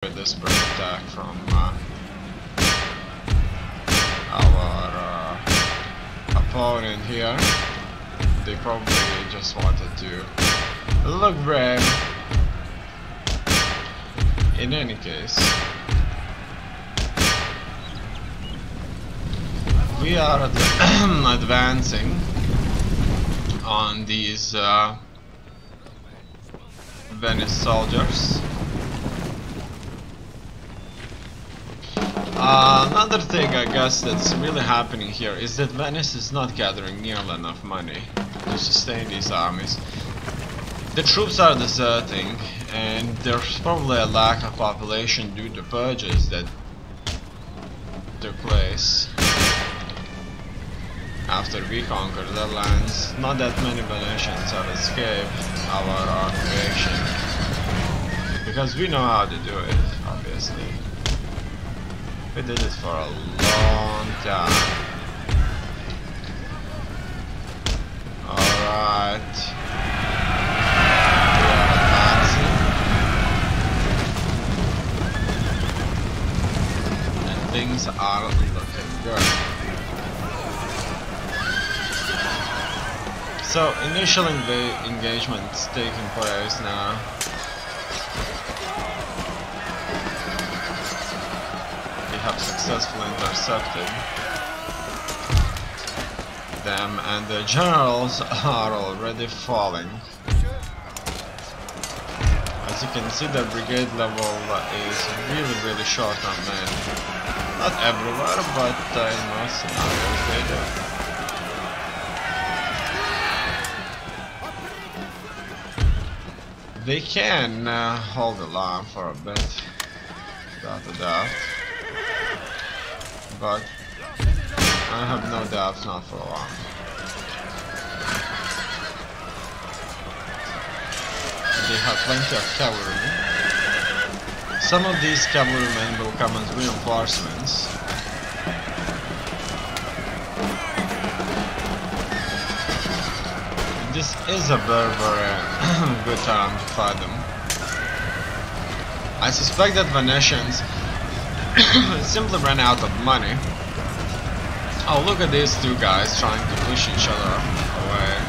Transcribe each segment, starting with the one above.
this attack from our opponent here. They probably just wanted to look brave. In any case, we are advancing on these Venice soldiers. Another thing I guess that's really happening here is that Venice is not gathering nearly enough money to sustain these armies. The troops are deserting, and there's probably a lack of population due to purges that took place after we conquered their lands. Not that many Venetians have escaped our occupation, because we know how to do it, obviously. We did it for a long time. Alright. We are advancing. And things are looking good. So, initial engagement's taking place now. Have successfully intercepted them, and the generals are already falling. As you can see, the brigade level is really short on men. Not everywhere, but in most scenarios they do. They can hold the line for a bit, without a doubt. But I have no doubts, not for long. They have plenty of cavalry. Some of these cavalrymen will come as reinforcements. This is a very good time to fight them. I suspect that Venetians simply ran out of money. Oh, look at these two guys trying to push each other away.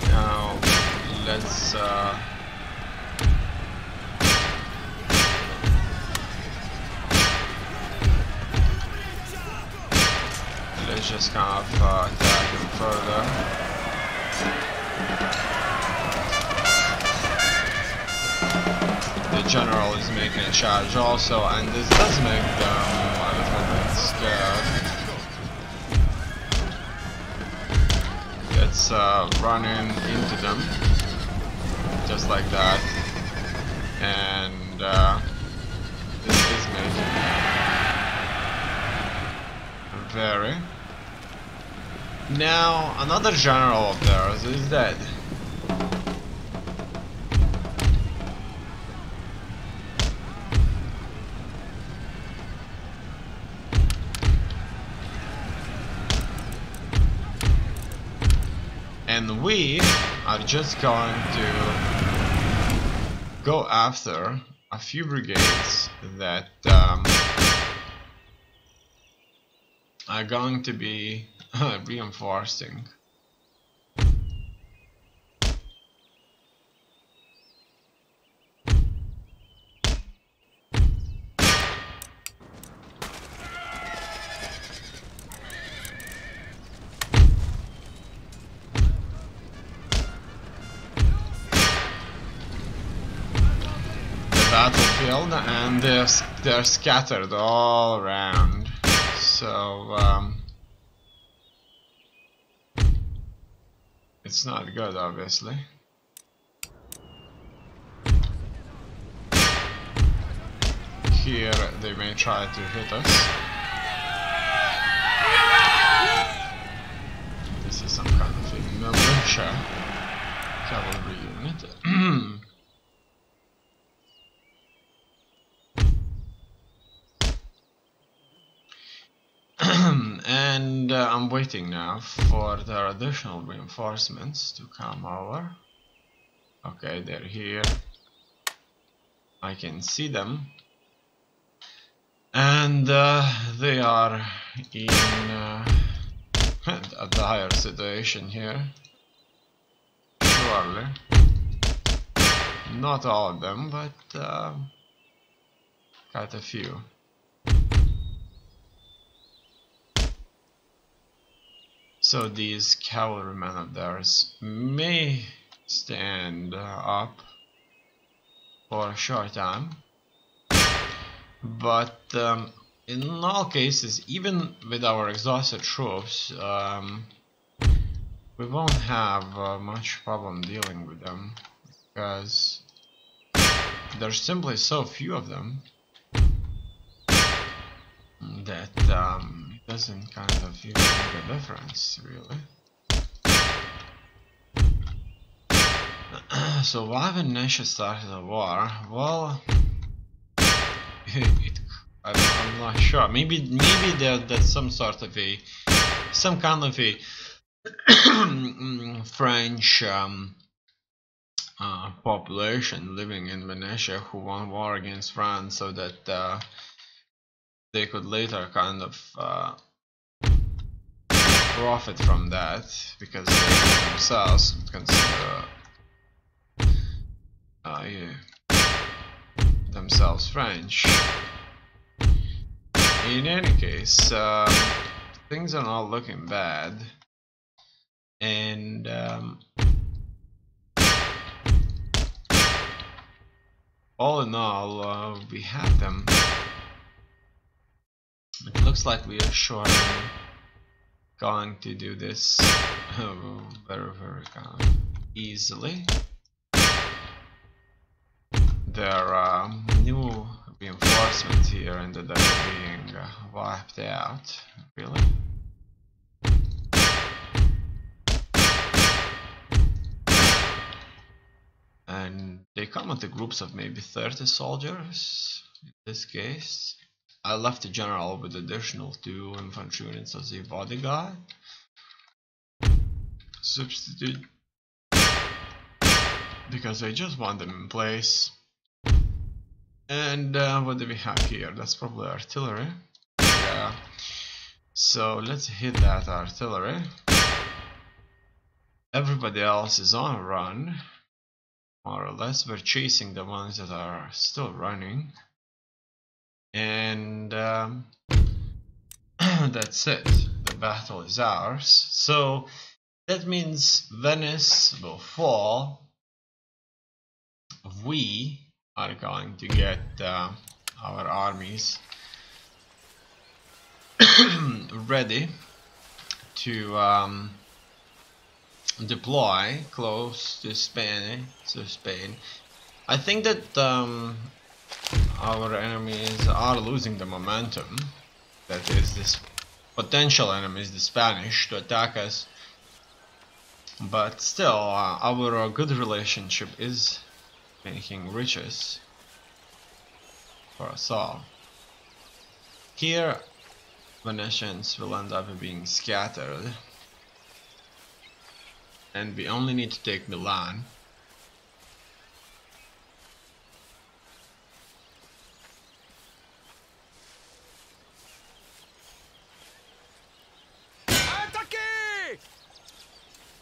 Now, let's just kind of attack him further. The general is making a charge also, and this does make them a little bit scared. It's running into them, just like that, and this is making them very. Now, another general of theirs is dead. And we are just going to go after a few brigades that are going to be reinforcing. Battlefield, and they're scattered all around, so it's not good, obviously. Here they may try to hit us. This is some kind of a militia cavalry unit. And I'm waiting now for their additional reinforcements to come over. Okay, they're here. I can see them. And they are in a dire situation here. Surely. Not all of them, but quite a few. So these cavalrymen of theirs may stand up for a short time, but in all cases, even with our exhausted troops, we won't have much problem dealing with them, because there's simply so few of them that it doesn't kind of even make a difference, really. So why Venetia started a war? Well, I'm not sure. Maybe that's some sort of some kind of a French population living in Venetia who won war against France, so that they could later kind of profit from that, because they themselves consider themselves French. In any case, things are not looking bad, and all in all, we have them. It looks like we are surely going to do this very kind of easily. There are new reinforcements here, and they're being wiped out, really. And they come into groups of maybe 30 soldiers in this case. I left the general with additional 2 infantry units as a bodyguard. Substitute, because I just want them in place. And what do we have here? That's probably artillery. Yeah. So let's hit that artillery. Everybody else is on a run, more or less. We're chasing the ones that are still running. And that's it. The battle is ours. So that means Venice will fall. We are going to get our armies ready to deploy close to Spain. I think that our enemies are losing the momentum. That is, this potential enemies, the Spanish, to attack us. But still, our good relationship is making riches for us all. Here, Venetians will end up being scattered, and we only need to take Milan.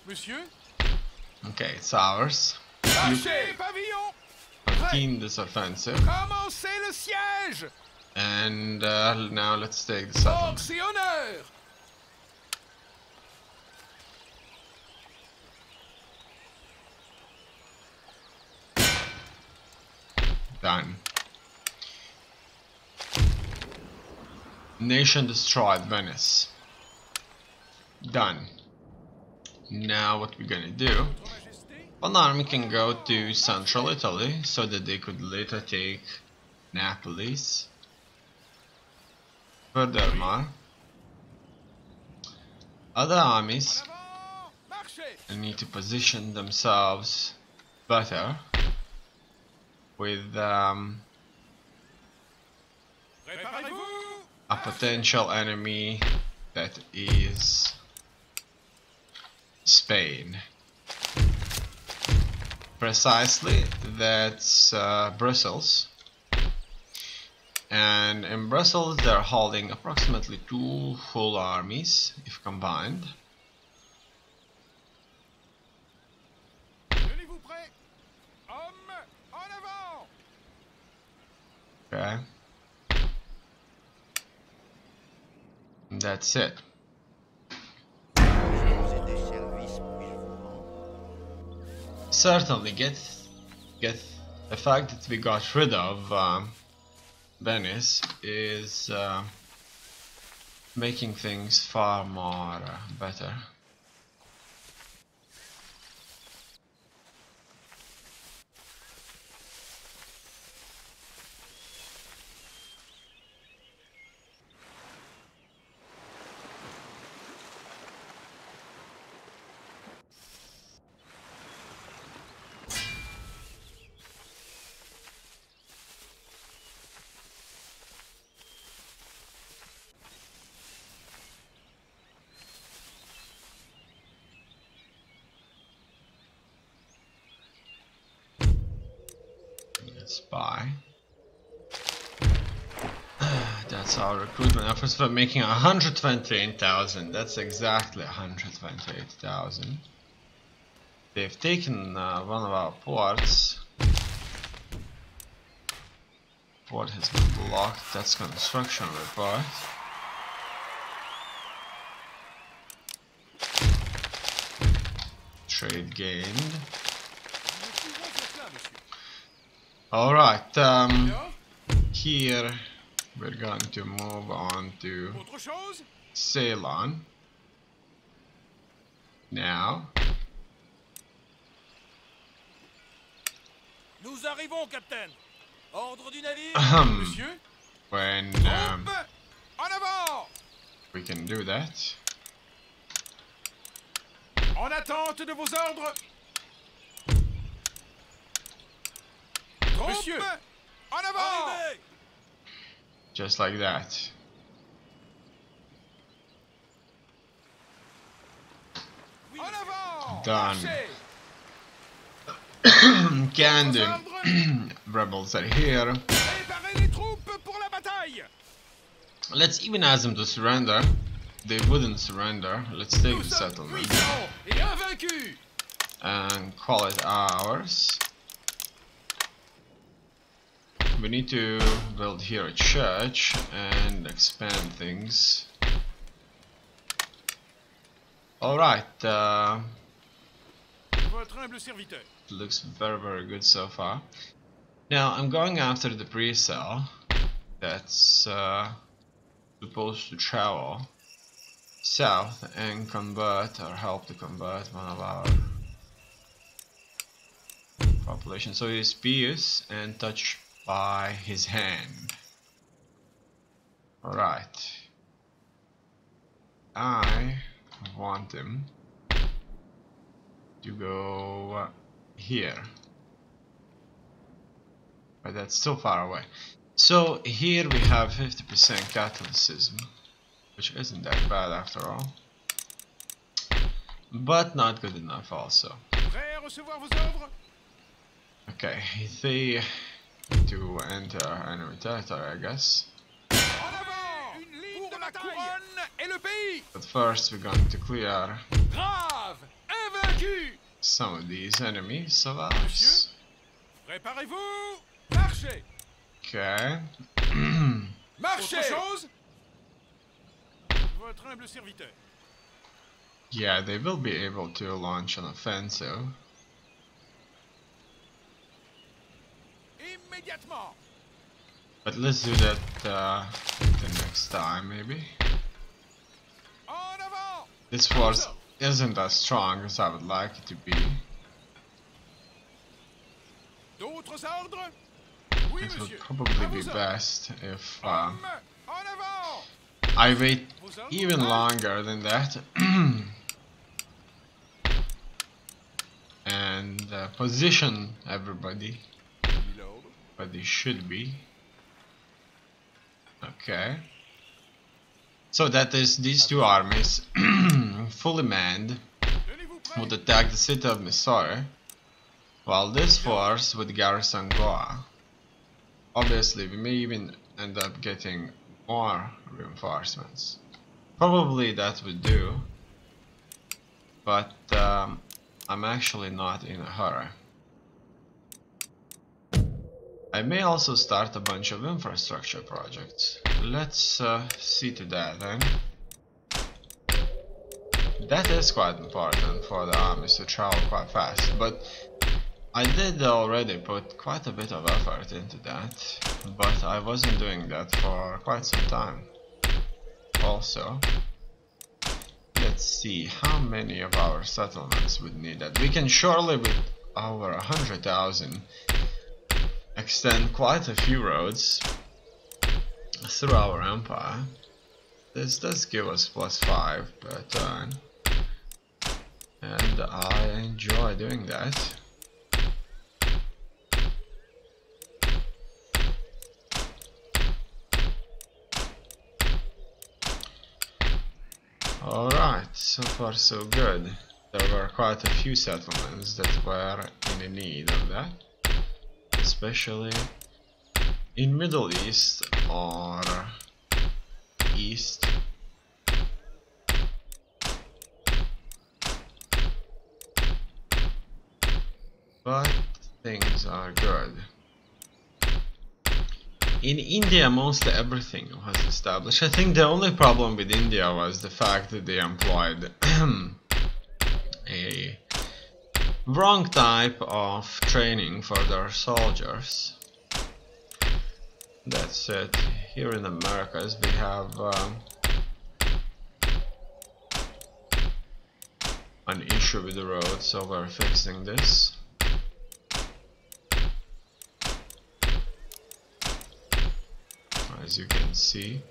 Monsieur? Okay, it's ours. Continue this offensive. Commencez le siège! And now let's take the settlement. Force et honneur! Done. Nation destroyed, Venice. Done. Now what we're gonna do, one army can go to central Italy so that they could later take Naples. Furthermore, other armies need to position themselves better with a potential enemy that is Spain. Precisely, that's Brussels. And in Brussels they're holding approximately 2 full armies, if combined. Tenez-vous prêts. Hommes, en avant. Okay. And that's it. Certainly get the fact that we got rid of Venice is making things far more better. Spy. That's our recruitment efforts for making 128,000. That's exactly 128,000. They've taken one of our ports. Port has been blocked. That's construction report. Trade gained. Alright, here we're going to move on to Ceylon. Now. Nous arrivons, capitaine. Ordre du navire, monsieur. When en avant. we can do that. En attente de vos ordres. Monsieur, en avant. Just like that. En avant. Done. Can do. Rebels are here. Préparez les troupes pour la bataille. Let's even ask them to surrender. They wouldn't surrender. Let's take the settlement and call it ours. We need to build here a church and expand things. Alright, Votre humble serviteur. it looks very good so far. Now I'm going after the pre-cell that's supposed to travel south and convert or help to convert one of our population. So he's pious and touched by his hand. Alright. I want him to go here. But that's still far away. So here we have 50% Catholicism, which isn't that bad after all. But not good enough also. Prêt à recevoir vos ordres? Okay, they need to enter enemy territory, I guess. En avant! Une ligne de la couronne et le pays! But first we're going to clear Grave! Invaincu! some of these enemies of ours. Préparez-vous! Marchez! Okay. Marchez! Autre chose? Votre humble serviteur. Yeah, they will be able to launch an offensive. Immédiatement! But let's do that the next time, maybe. En avant! This force isn't as strong as I would like it to be. D'autres ordres? Oui, It would monsieur. probably be best if En avant! I wait even longer than that and position everybody where they should be. Okay. So that is these two armies fully manned would attack the city of Missouri. While this force would garrison Goa. Obviously, we may even end up getting more reinforcements. Probably that would do, but I'm actually not in a hurry. I may also start a bunch of infrastructure projects. Let's see to that then. That is quite important for the armies to travel quite fast, but I did already put quite a bit of effort into that, but I wasn't doing that for quite some time. Also, let's see how many of our settlements would need that. We can surely, with over 100,000, extend quite a few roads through our empire. This does give us +5 per turn, and I enjoy doing that. Alright, so far so good. There were quite a few settlements that were in need of that, especially in Middle East or East. But things are good. In India, mostly everything was established. I think the only problem with India was the fact that they employed a wrong type of training for their soldiers. That's it. Here in Americas we have an issue with the road, so we're fixing this. As you can see,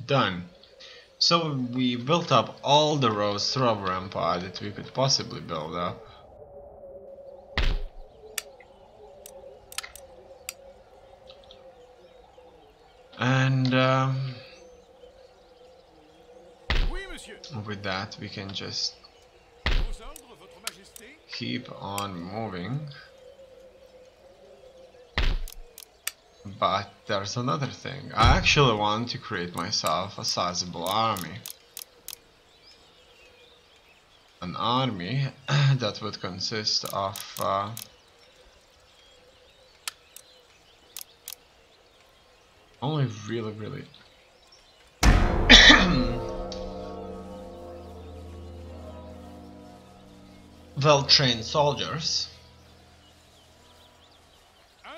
done. So we built up all the roads through our empire that we could possibly build up. And with that we can just keep on moving. But there's another thing. I actually want to create myself a sizable army. An army that would consist of only really well-trained soldiers.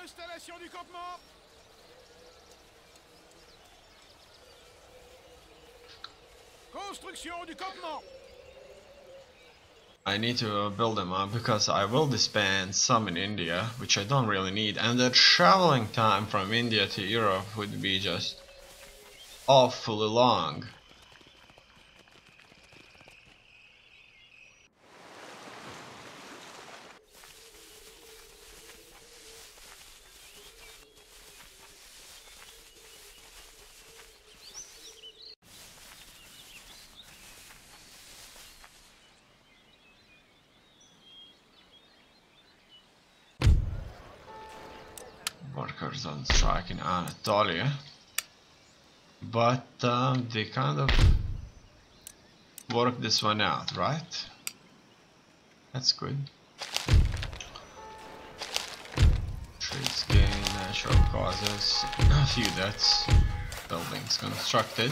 Installation du campement. Construction du campement. I need to build them up because I will disband some in India, which I don't really need, and the traveling time from India to Europe would be just awfully long. Workers on strike in Anatolia, but they kind of worked this one out, right? That's good. Trades gain, natural causes, a few deaths, buildings constructed.